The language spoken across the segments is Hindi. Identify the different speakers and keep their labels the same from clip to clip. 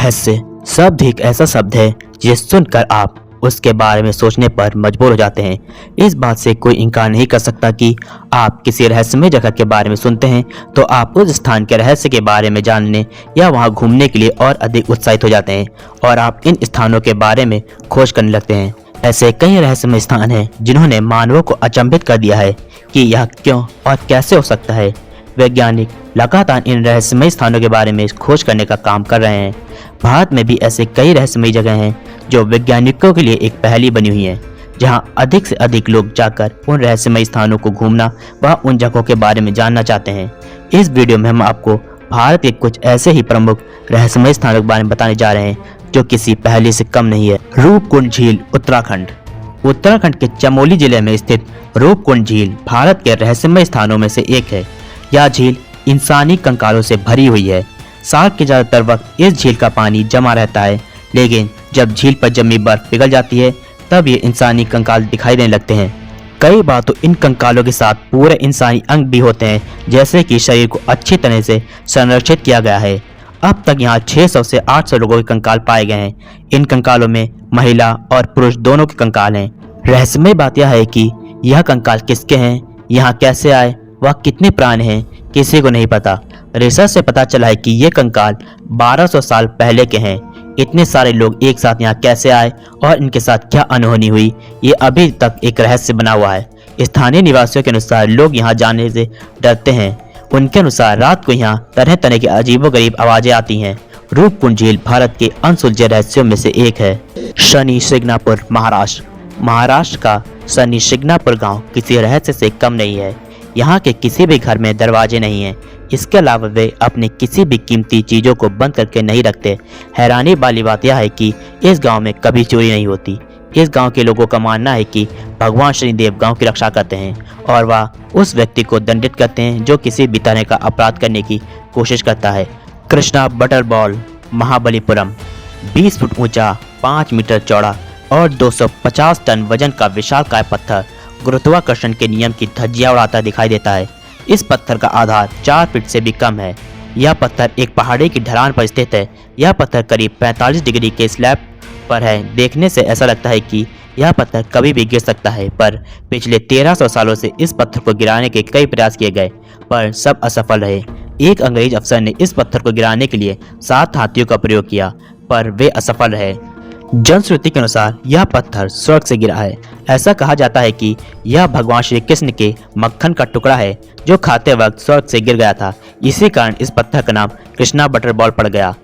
Speaker 1: रहस्य शब्द एक ऐसा शब्द है जिसे सुनकर आप उसके बारे में सोचने पर मजबूर हो जाते हैं। इस बात से कोई इनकार नहीं कर सकता कि आप किसी रहस्यमय जगह के बारे में सुनते हैं तो आप उस स्थान के रहस्य के बारे में जानने या वहां घूमने के लिए और अधिक उत्साहित हो जाते हैं और आप इन स्थानों के बारे में खोज करने लगते हैं। ऐसे कई रहस्यमय स्थान हैं जिन्होंने मानवों को अचंभित कर दिया है कि यह क्यों और कैसे हो सकता है। वैज्ञानिक लगातार इन रहस्यमय स्थानों के बारे में खोज करने का काम कर रहे हैं। भारत में भी ऐसे कई रहस्यमय जगह हैं जो वैज्ञानिकों के लिए एक पहेली बनी हुई है, जहां अधिक से अधिक लोग जाकर उन रहस्यमय स्थानों को घूमना व उन जगहों के बारे में जानना चाहते हैं। इस वीडियो में हम आपको भारत के कुछ ऐसे ही प्रमुख रहस्यमय स्थानों के बारे में बताने जा रहे हैं जो किसी पहेली से कम नहीं है। रूपकुंड झील, उत्तराखंड। उत्तराखंड के चमोली जिले में स्थित रूपकुंड झील भारत के रहस्यमय स्थानों में से एक है। यह झील इंसानी कंकालों से भरी हुई है। साल के ज्यादातर वक्त इस झील का पानी जमा रहता है, लेकिन जब झील पर जमी बर्फ पिघल जाती है तब ये इंसानी कंकाल दिखाई देने लगते हैं। कई बार तो इन कंकालों के साथ पूरे इंसानी अंग भी होते हैं, जैसे कि शरीर को अच्छी तरह से संरक्षित किया गया है। अब तक यहाँ 600 से 800 लोगों के कंकाल पाए गए हैं। इन कंकालों में महिला और पुरुष दोनों के कंकाल हैं। रहस्यमय बात यह है कि यह कंकाल किसके हैं, यहाँ कैसे आए, वह कितने पुराने हैं, किसी को नहीं पता। रिसर्च से पता चला है कि ये कंकाल 1200 साल पहले के हैं। इतने सारे लोग एक साथ यहाँ कैसे आए और इनके साथ क्या अनहोनी हुई, ये अभी तक एक रहस्य बना हुआ है। स्थानीय निवासियों के अनुसार लोग यहाँ जाने से डरते हैं। उनके अनुसार रात को यहाँ तरह तरह की अजीबोगरीब आवाजें आती हैं। रूपकुंड झील भारत के अनसुलझे रहस्यों में से एक है। शनि शिंगणापुर, महाराष्ट्र। महाराष्ट्र का शनि शिंगणापुर गांव किसी रहस्य से कम नहीं है। यहाँ के किसी भी घर में दरवाजे नहीं हैं। इसके अलावा वे अपने किसी भी कीमती चीज़ों को बंद करके नहीं रखते। हैरानी वाली बात यह है कि इस गांव में कभी चोरी नहीं होती। इस गांव के लोगों का मानना है कि भगवान शनिदेव गांव की रक्षा करते हैं और वह उस व्यक्ति को दंडित करते हैं जो किसी भी तरह का अपराध करने की कोशिश करता है। कृष्णा बटरबॉल, महाबलीपुरम। 20 फुट ऊंचा, 5 मीटर चौड़ा और 250 टन वजन का विशालकाय पत्थर गुरुत्वाकर्षण के नियम की धज्जियां उड़ाता दिखाई देता है। इस पत्थर का आधार 4 फीट से भी कम है। यह पत्थर एक पहाड़ी की ढलान पर स्थित है। यह पत्थर करीब 45 डिग्री के स्लैब पर है। देखने से ऐसा लगता है कि यह पत्थर कभी भी गिर सकता है, पर पिछले 1300 सालों से इस पत्थर को गिराने के कई प्रयास किए गए, पर सब असफल रहे। एक अंग्रेज अफसर ने इस पत्थर को गिराने के लिए 7 हाथियों का प्रयोग किया, पर वे असफल रहे। जनश्रुति के अनुसार यह पत्थर स्वर्ग से गिरा है। ऐसा कहा जाता है कि यह भगवान श्री कृष्ण के मक्खन का टुकड़ा है जो खाते वक्त स्वर्ग से गिर गया था। इसी कारण इस पत्थर का नाम कृष्णा बटरबॉल पड़ गया।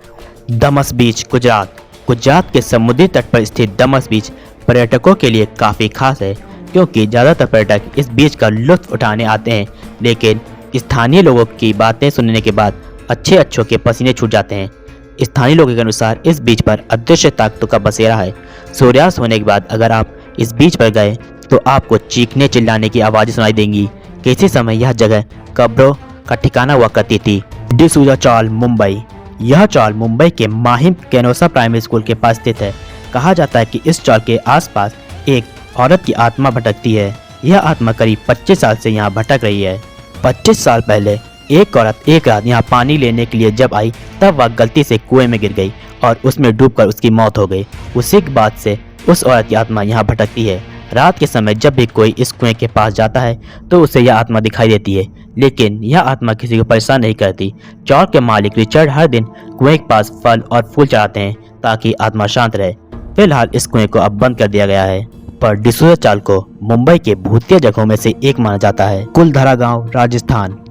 Speaker 1: डमस बीच, गुजरात। गुजरात के समुद्री तट पर स्थित डमस बीच पर्यटकों के लिए काफ़ी खास है, क्योंकि ज़्यादातर पर्यटक इस बीच का लुत्फ उठाने आते हैं, लेकिन स्थानीय लोगों की बातें सुनने के बाद अच्छों के पसीने छूट जाते हैं। स्थानीय लोगों के अनुसार इस बीच पर अदृश्य ताकतों का बसेरा है। सूर्यास्त होने के बाद अगर आप इस बीच पर गए तो आपको चीखने चिल्लाने की आवाज़ें सुनाई देंगी। किसी समय यह जगह कब्रों का ठिकाना हुआ करती थी। डिसूजा चाल, मुंबई। यह चाल मुंबई के माहिम केनोसा प्राइमरी स्कूल के पास स्थित है। कहा जाता है कि इस चाल के आसपास एक औरत की आत्मा भटकती है। यह आत्मा करीब 25 साल से यहाँ भटक रही है। 25 साल पहले एक औरत एक रात यहाँ पानी लेने के लिए जब आई तब वह गलती से कुएं में गिर गई और उसमें डूबकर उसकी मौत हो गई। उसी के बाद से उस औरत की आत्मा यहाँ भटकती है। रात के समय जब भी कोई इस कुएं के पास जाता है तो उसे यह आत्मा दिखाई देती है, लेकिन यह आत्मा किसी को परेशान नहीं करती। चौक के मालिक रिचर्ड हर दिन कुएं के पास फल और फूल चढ़ाते हैं ताकि आत्मा शांत रहे। फिलहाल इस कुएं को अब बंद कर दिया गया है, पर डिसूजा चाल को मुंबई के भूतिया जगहों में से एक माना जाता है। कुलधरा गाँव, राजस्थान।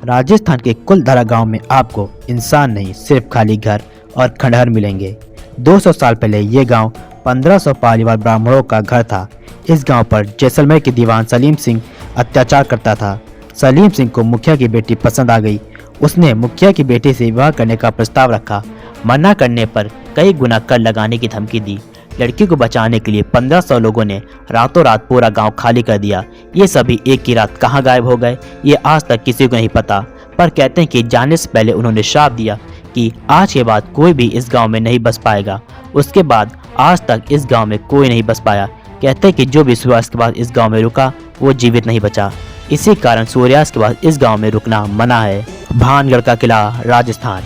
Speaker 1: राजस्थान के कुलधरा गांव में आपको इंसान नहीं, सिर्फ खाली घर और खंडहर मिलेंगे। 200 साल पहले ये गांव 1500 परिवार ब्राह्मणों का घर था। इस गांव पर जैसलमेर के दीवान सलीम सिंह अत्याचार करता था। सलीम सिंह को मुखिया की बेटी पसंद आ गई। उसने मुखिया की बेटी से विवाह करने का प्रस्ताव रखा। मना करने पर कई गुना कर लगाने की धमकी दी। लड़की को बचाने के लिए 1500 लोगों ने रातों रात पूरा गांव खाली कर दिया। ये सभी एक ही रात कहां गायब हो गए ये आज तक किसी को नहीं पता, पर कहते हैं कि जाने से पहले उन्होंने श्राप दिया कि आज के बाद कोई भी इस गांव में नहीं बस पाएगा। उसके बाद आज तक इस गांव में कोई नहीं बस पाया। कहते हैं कि जो भी सूर्यास्त के बाद इस गांव में रुका वो जीवित नहीं बचा। इसी कारण सूर्यास्त के बाद इस गांव में रुकना मना है। भानगढ़ का किला, राजस्थान।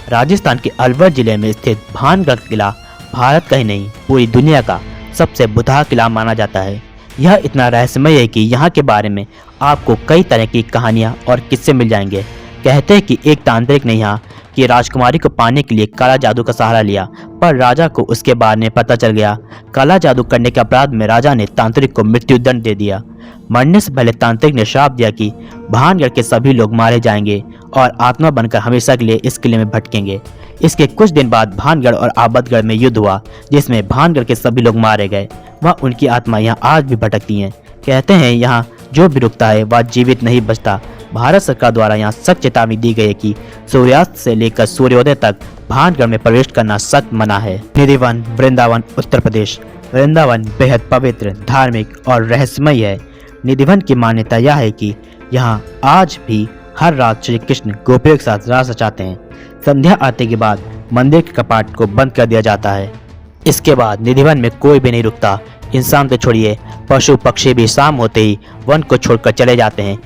Speaker 1: राजस्थान के अलवर जिले में स्थित भानगढ़ किला भारत का ही नहीं पूरी दुनिया का सबसे बुधा किला माना जाता है। यह इतना रहस्यमय है कि यहाँ के बारे में आपको कई तरह की कहानियाँ और किस्से मिल जाएंगे। कहते हैं कि एक तांत्रिक ने यहाँ की राजकुमारी को पाने के लिए काला जादू का सहारा लिया, पर राजा को उसके बारे में पता चल गया। काला जादू करने के अपराध में राजा ने तांत्रिक को मृत्युदंड दे दिया। मरने से पहले तांत्रिक ने श्राप दिया कि भानगढ़ के सभी लोग मारे जाएंगे और आत्मा बनकर हमेशा के लिए इस किले में भटकेंगे। इसके कुछ दिन बाद भानगढ़ और आबदगढ़ में युद्ध हुआ, जिसमें भानगढ़ के सभी लोग मारे गए। वह उनकी आत्मा यहाँ आज भी भटकती हैं। कहते हैं यहाँ जो भी रुकता है वह जीवित नहीं बचता। भारत सरकार द्वारा यहाँ सख्त चेतावनी दी गई है कि सूर्यास्त से लेकर सूर्योदय तक भानगढ़ में प्रवेश करना सख्त मना है। निधिवन, वृंदावन, उत्तर प्रदेश। वृंदावन बेहद पवित्र, धार्मिक और रहस्यमय है। निधिवन की मान्यता यह है कि यहाँ आज भी हर रात श्री कृष्ण गोपियों के साथ रास रचाते हैं। संध्या आरती के बाद मंदिर के कपाट को बंद कर दिया जाता है। इसके बाद निधिवन में कोई भी नहीं रुकता। इंसान तो छोड़िए, पशु पक्षी भी शाम होते ही वन को छोड़कर चले जाते हैं।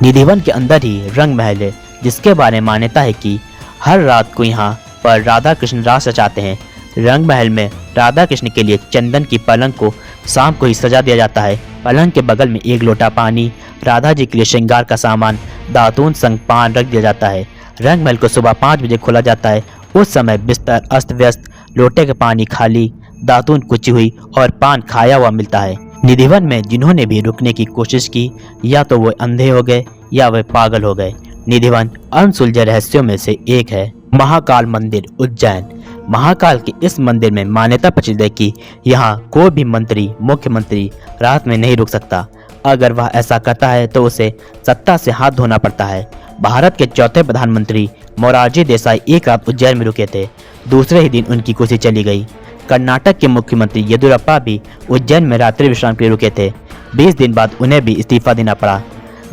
Speaker 1: निधिवन के अंदर ही रंग महल है, जिसके बारे में मान्यता है कि हर रात को यहाँ पर राधा कृष्ण रास रचाते हैं। रंग महल में राधा कृष्ण के लिए चंदन की पलंग को शाम को ही सजा दिया जाता है। पलंग के बगल में एक लोटा पानी, राधा जी के लिए श्रृंगार का सामान, दातून संग पान रख दिया जाता है। रंग महल को सुबह 5 बजे खोला जाता है। उस समय बिस्तर अस्त व्यस्त, लोटे का पानी खाली, दातून कुची हुई और पान खाया हुआ मिलता है। निधिवन में जिन्होंने भी रुकने की कोशिश की, या तो वो अंधे हो गए या वे पागल हो गए। निधिवन अनसुलझे रहस्यों में से एक है। महाकाल मंदिर, उज्जैन। महाकाल के इस मंदिर में मान्यता प्रचलित है कि यहाँ कोई भी मंत्री, मुख्यमंत्री रात में नहीं रुक सकता। अगर वह ऐसा करता है तो उसे सत्ता से हाथ धोना पड़ता है। भारत के चौथे प्रधानमंत्री मोरारजी देसाई एक रात उज्जैन में रुके थे। दूसरे ही दिन उनकी कुर्सी चली गई। कर्नाटक के मुख्यमंत्री येदियुरप्पा भी उज्जैन में रात्रि विश्राम के लिए रुके थे। 20 दिन बाद उन्हें भी इस्तीफा देना पड़ा।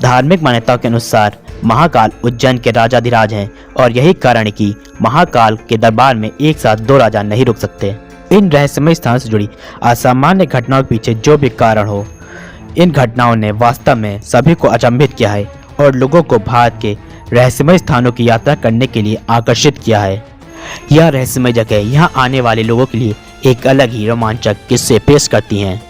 Speaker 1: धार्मिक मान्यताओं के अनुसार महाकाल उज्जैन के राजाधिराज हैं और यही कारण है कि महाकाल के दरबार में एक साथ 2 राजा नहीं रुक सकते। इन रहस्यमय स्थानों से जुड़ी असामान्य घटनाओं के पीछे जो भी कारण हो, इन घटनाओं ने वास्तव में सभी को अचंभित किया है और लोगों को भारत के रहस्यमय स्थानों की यात्रा करने के लिए आकर्षित किया है। यह रहस्यमय जगह यहाँ आने वाले लोगों के लिए एक अलग ही रोमांचक किस्से पेश करती हैं।